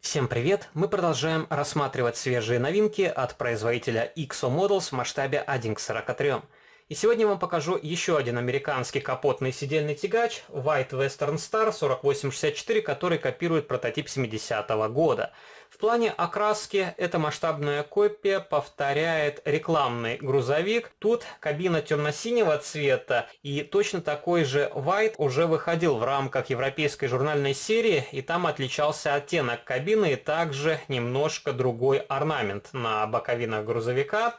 Всем привет! Мы продолжаем рассматривать свежие новинки от производителя XO Models в масштабе 1 к 43. И сегодня я вам покажу еще один американский капотный сидельный тягач White Western Star 4864, который копирует прототип 70-го года. В плане окраски эта масштабная копия повторяет рекламный грузовик. Тут кабина темно-синего цвета, и точно такой же White уже выходил в рамках европейской журнальной серии, и там отличался оттенок кабины и также немножко другой орнамент на боковинах грузовика.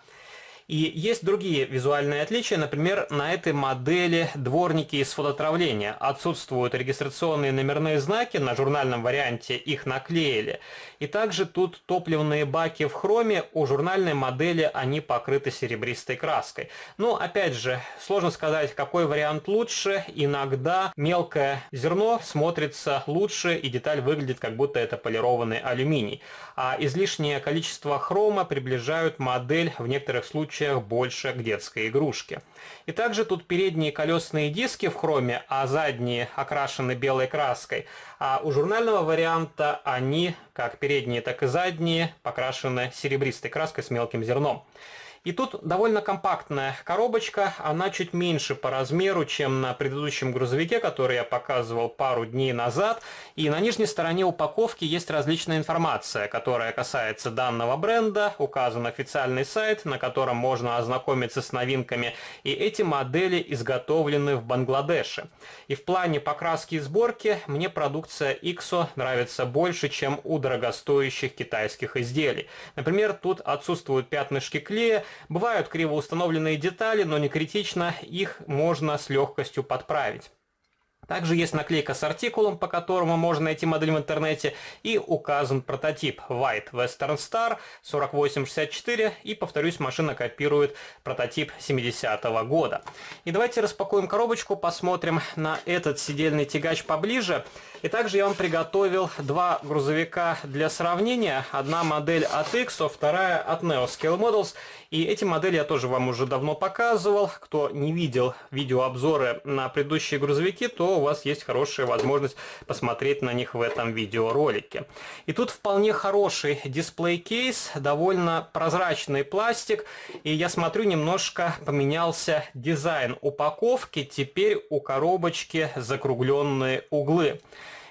И есть другие визуальные отличия, например, на этой модели дворники из фототравления. Отсутствуют регистрационные номерные знаки, на журнальном варианте их наклеили. И также тут топливные баки в хроме, у журнальной модели они покрыты серебристой краской. Но опять же, сложно сказать, какой вариант лучше. Иногда мелкое зерно смотрится лучше и деталь выглядит, как будто это полированный алюминий. А излишнее количество хрома приближают модель в некоторых случаях больше к детской игрушке. И также тут передние колесные диски в хроме, а задние окрашены белой краской. А у журнального варианта они, как передние, так и задние, покрашены серебристой краской с мелким зерном. И тут довольно компактная коробочка, она чуть меньше по размеру, чем на предыдущем грузовике, который я показывал пару дней назад. И на нижней стороне упаковки есть различная информация, которая касается данного бренда, указан официальный сайт, на котором можно ознакомиться с новинками. И эти модели изготовлены в Бангладеше. И в плане покраски и сборки мне продукция XO нравится больше, чем у дорогостоящих китайских изделий. Например, тут отсутствуют пятнышки клея. Бывают криво установленные детали, но не критично, их можно с легкостью подправить. Также есть наклейка с артикулом, по которому можно найти модель в интернете, и указан прототип White Western Star 4864, и, повторюсь, машина копирует прототип 70-го года. И давайте распакуем коробочку, посмотрим на этот сидельный тягач поближе. И также я вам приготовил два грузовика для сравнения. Одна модель от XO, вторая от Neoscale Models. И эти модели я тоже вам уже давно показывал. Кто не видел видеообзоры на предыдущие грузовики, то у вас есть хорошая возможность посмотреть на них в этом видеоролике. И тут вполне хороший дисплей-кейс, довольно прозрачный пластик. И я смотрю, немножко поменялся дизайн упаковки. Теперь у коробочки закругленные углы.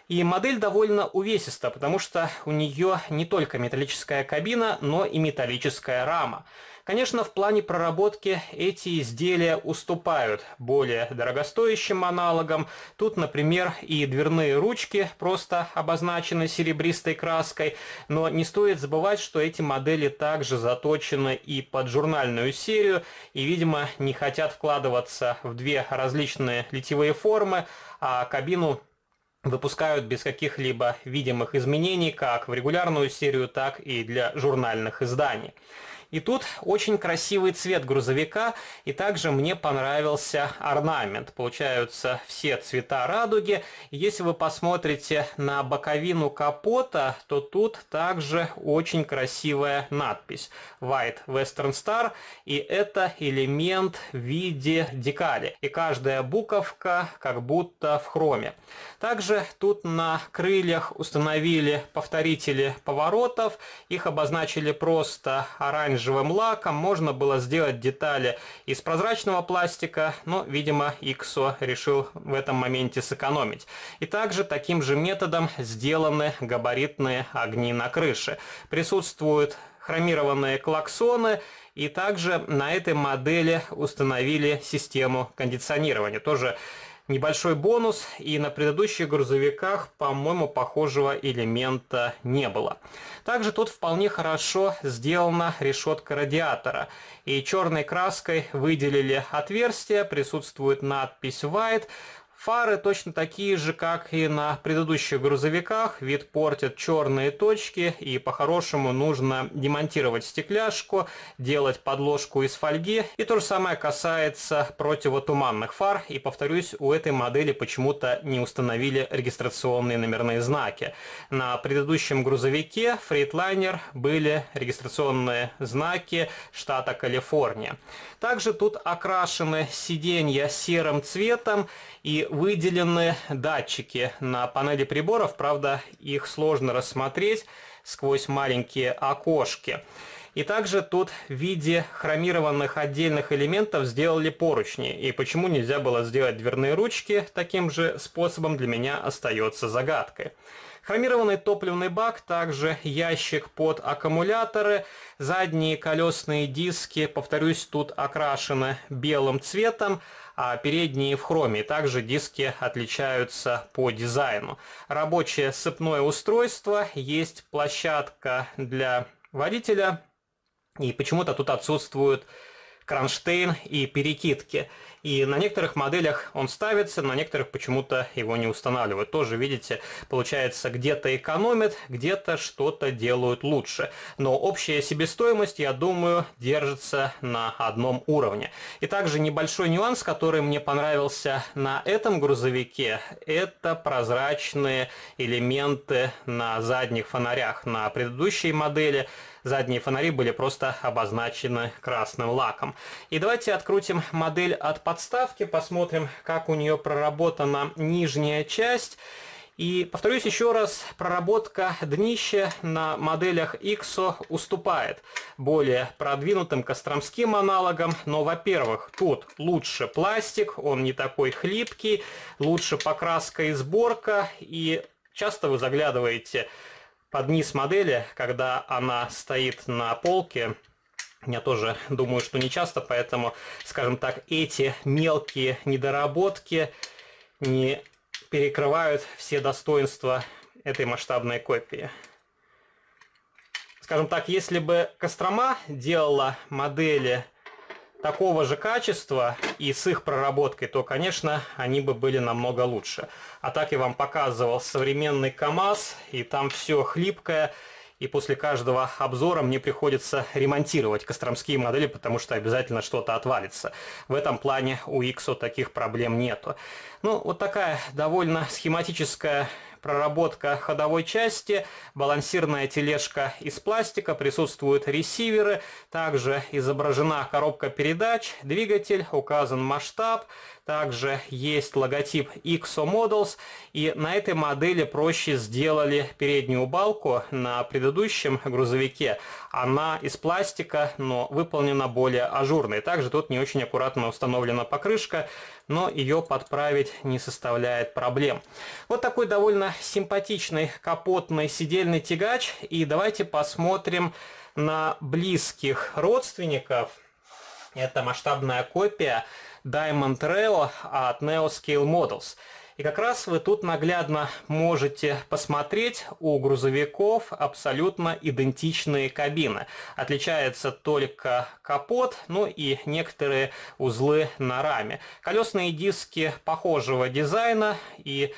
И модель довольно увесиста, потому что у нее не только металлическая кабина, но и металлическая рама. Конечно, в плане проработки эти изделия уступают более дорогостоящим аналогам. Тут, например, и дверные ручки просто обозначены серебристой краской. Но не стоит забывать, что эти модели также заточены и под журнальную серию. И, видимо, не хотят вкладываться в две различные литьевые формы, а кабину выпускают без каких-либо видимых изменений, как в регулярную серию, так и для журнальных изданий. И тут очень красивый цвет грузовика, и также мне понравился орнамент. Получаются все цвета радуги. Если вы посмотрите на боковину капота, то тут также очень красивая надпись White Western Star, и это элемент в виде декали. И каждая буковка как будто в хроме. Также тут на крыльях установили повторители поворотов. Их обозначили просто оранжевым лаком. Можно было сделать детали из прозрачного пластика, но, видимо, XO решил в этом моменте сэкономить. И также таким же методом сделаны габаритные огни на крыше. Присутствуют хромированные клаксоны, и также на этой модели установили систему кондиционирования. Тоже небольшой бонус, и на предыдущих грузовиках, по-моему, похожего элемента не было. Также тут вполне хорошо сделана решетка радиатора. И черной краской выделили отверстие, присутствует надпись White. Фары точно такие же, как и на предыдущих грузовиках. Вид портят черные точки, и по-хорошему нужно демонтировать стекляшку, делать подложку из фольги. И то же самое касается противотуманных фар. И, повторюсь, у этой модели почему-то не установили регистрационные номерные знаки. На предыдущем грузовике Freightliner были регистрационные знаки штата Калифорния. Также тут окрашены сиденья серым цветом, и и выделены датчики на панели приборов, правда, их сложно рассмотреть сквозь маленькие окошки. И также тут в виде хромированных отдельных элементов сделали поручни. И почему нельзя было сделать дверные ручки таким же способом, для меня остается загадкой. Хромированный топливный бак, также ящик под аккумуляторы, задние колесные диски, повторюсь, тут окрашены белым цветом, а передние в хроме. Также диски отличаются по дизайну. Рабочее сцепное устройство, есть площадка для водителя, и почему-то тут отсутствуют кронштейн и перекидки. И на некоторых моделях он ставится, на некоторых почему-то его не устанавливают. Тоже, видите, получается, где-то экономят, где-то что-то делают лучше. Но общая себестоимость, я думаю, держится на одном уровне. И также небольшой нюанс, который мне понравился на этом грузовике, это прозрачные элементы на задних фонарях. На предыдущей модели задние фонари были просто обозначены красным лаком. И давайте открутим модель от подставки, посмотрим, как у нее проработана нижняя часть. И повторюсь еще раз, проработка днища на моделях IXO уступает более продвинутым костромским аналогам. Но, во-первых, тут лучше пластик, он не такой хлипкий, лучше покраска и сборка. И часто вы заглядываете под низ модели, когда она стоит на полке. Я тоже думаю, что не часто, поэтому, скажем так, эти мелкие недоработки не перекрывают все достоинства этой масштабной копии. Скажем так, если бы Кострома делала модели такого же качества и с их проработкой, то, конечно, они бы были намного лучше. А так я вам показывал современный КАМАЗ, и там все хлипкое, и после каждого обзора мне приходится ремонтировать костромские модели, потому что обязательно что-то отвалится. В этом плане у IXO таких проблем нету. Ну, вот такая довольно схематическая проработка ходовой части, балансирная тележка из пластика, присутствуют ресиверы, также изображена коробка передач, двигатель, указан масштаб, также есть логотип IXO Models, и на этой модели проще сделали переднюю балку. На предыдущем грузовике она из пластика, но выполнена более ажурной. Также тут не очень аккуратно установлена покрышка, но ее подправить не составляет проблем. Вот такой довольно симпатичный капотный сидельный тягач. И давайте посмотрим на близких родственников. Это масштабная копия Diamond Reo от Neoscale Models. И как раз вы тут наглядно можете посмотреть, у грузовиков абсолютно идентичные кабины. Отличается только капот, ну и некоторые узлы на раме. Колесные диски похожего дизайна, и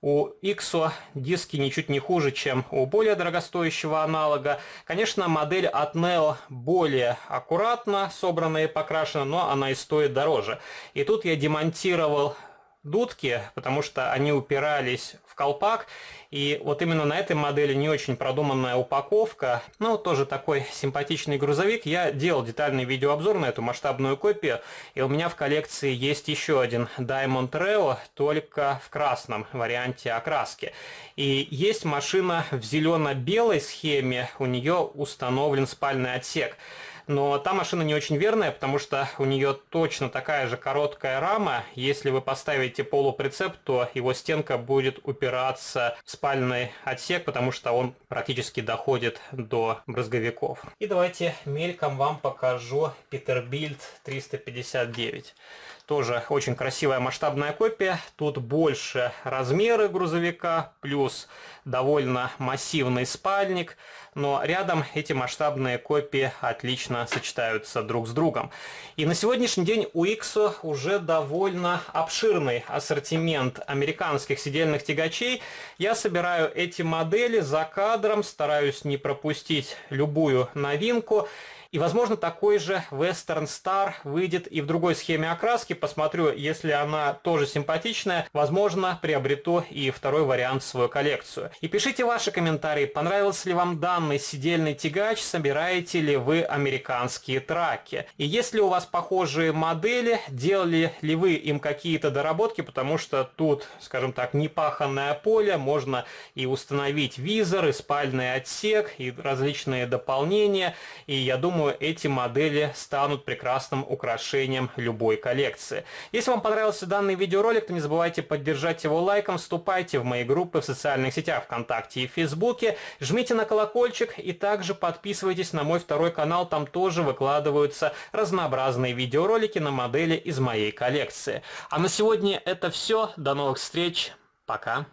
у IXO диски ничуть не хуже, чем у более дорогостоящего аналога. Конечно, модель от Neo более аккуратно собрана и покрашена, но она и стоит дороже. И тут я демонтировал дудки, потому что они упирались в колпак. И вот именно на этой модели не очень продуманная упаковка. Ну, тоже такой симпатичный грузовик. Я делал детальный видеообзор на эту масштабную копию. И у меня в коллекции есть еще один Diamond Reo, только в красном варианте окраски. И есть машина в зелено-белой схеме. У нее установлен спальный отсек. Но та машина не очень верная, потому что у нее точно такая же короткая рама. Если вы поставите полуприцеп, то его стенка будет упираться в спальный отсек, потому что он практически доходит до брызговиков. И давайте мельком вам покажу Peterbilt 359. Тоже очень красивая масштабная копия. Тут больше размеры грузовика, плюс довольно массивный спальник. Но рядом эти масштабные копии отлично сочетаются друг с другом. И на сегодняшний день у IXO уже довольно обширный ассортимент американских сидельных тягачей. Я собираю эти модели за кадром, стараюсь не пропустить любую новинку. И, возможно, такой же Western Star выйдет и в другой схеме окраски. Посмотрю, если она тоже симпатичная, возможно, приобрету и второй вариант в свою коллекцию. И пишите ваши комментарии, понравился ли вам данный сидельный тягач, собираете ли вы американские траки. И есть ли у вас похожие модели, делали ли вы им какие-то доработки, потому что тут, скажем так, непаханное поле, можно и установить визор, и спальный отсек, и различные дополнения. И я думаю, эти модели станут прекрасным украшением любой коллекции. Если вам понравился данный видеоролик, то не забывайте поддержать его лайком, вступайте в мои группы в социальных сетях ВКонтакте и Фейсбуке, жмите на колокольчик и также подписывайтесь на мой второй канал, там тоже выкладываются разнообразные видеоролики на модели из моей коллекции. А на сегодня это все, до новых встреч, пока!